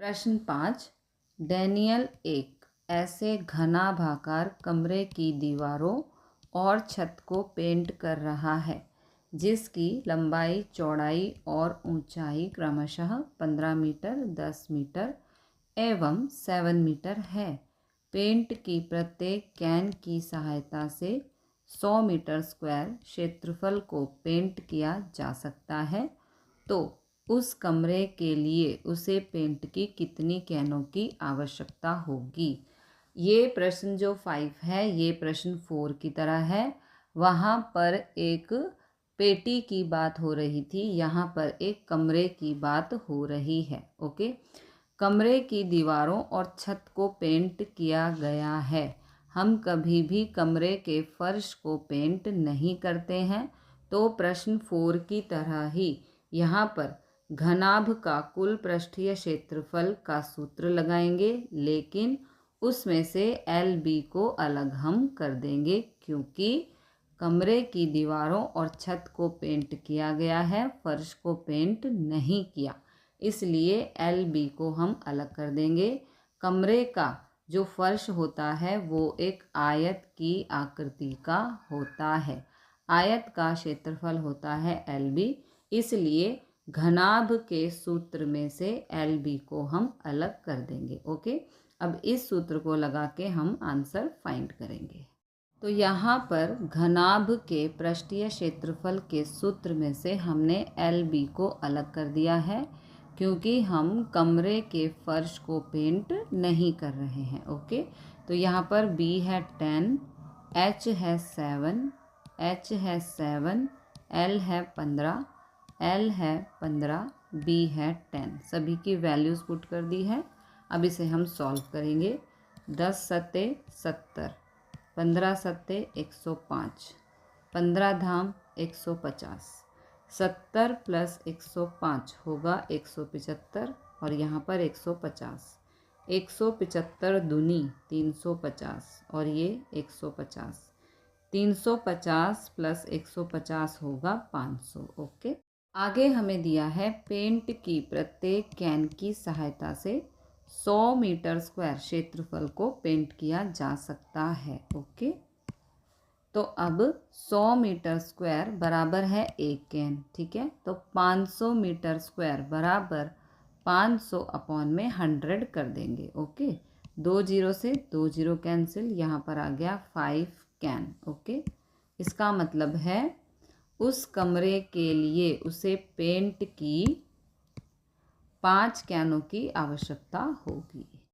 प्रश्न 5। डैनियल एक ऐसे घनाभाकार कमरे की दीवारों और छत को पेंट कर रहा है जिसकी लंबाई, चौड़ाई और ऊंचाई क्रमशः 15 मीटर, 10 मीटर एवं 7 मीटर है। पेंट की प्रत्येक कैन की सहायता से 100 मीटर स्क्वायर क्षेत्रफल को पेंट किया जा सकता है। तो उस कमरे के लिए उसे पेंट की कितनी कैनों की आवश्यकता होगी। ये प्रश्न जो 5 है ये प्रश्न 4 की तरह है। वहाँ पर एक पेटी की बात हो रही थी, यहाँ पर एक कमरे की बात हो रही है। ओके, कमरे की दीवारों और छत को पेंट किया गया है। हम कभी भी कमरे के फर्श को पेंट नहीं करते हैं। तो प्रश्न 4 की तरह ही यहाँ पर घनाभ का कुल पृष्ठीय क्षेत्रफल का सूत्र लगाएंगे, लेकिन उसमें से LB को अलग हम कर देंगे क्योंकि कमरे की दीवारों और छत को पेंट किया गया है, फर्श को पेंट नहीं किया, इसलिए LB को हम अलग कर देंगे। कमरे का जो फर्श होता है वो एक आयत की आकृति का होता है। आयत का क्षेत्रफल होता है LB, इसलिए घनाभ के सूत्र में से LB को हम अलग कर देंगे। ओके, अब इस सूत्र को लगा के हम आंसर फाइंड करेंगे। तो यहाँ पर घनाभ के पृष्ठीय क्षेत्रफल के सूत्र में से हमने LB को अलग कर दिया है क्योंकि हम कमरे के फर्श को पेंट नहीं कर रहे हैं। ओके, तो यहाँ पर B है 10, H है 7, H है 7, L है 15, L है 15, B है 10। सभी की वैल्यूज़ पुट कर दी है। अब इसे हम सॉल्व करेंगे। 10 सत्ते 70, 15 सत्ते 105, 15 धाम 150, 70 प्लस 105 होगा 175 और यहाँ पर 150, 175 दूनी 350 और ये 150, 350 प्लस 150 होगा 500। ओके, आगे हमें दिया है पेंट की प्रत्येक कैन की सहायता से 100 मीटर स्क्वायर क्षेत्रफल को पेंट किया जा सकता है। ओके, तो अब 100 मीटर स्क्वायर बराबर है एक कैन, ठीक है। तो 500 मीटर स्क्वायर बराबर 500 अपॉन में 100 कर देंगे। ओके, 2 जीरो से 2 जीरो कैंसिल, यहाँ पर आ गया 5 कैन। ओके, इसका मतलब है उस कमरे के लिए उसे पेंट की 5 कैनों की आवश्यकता होगी।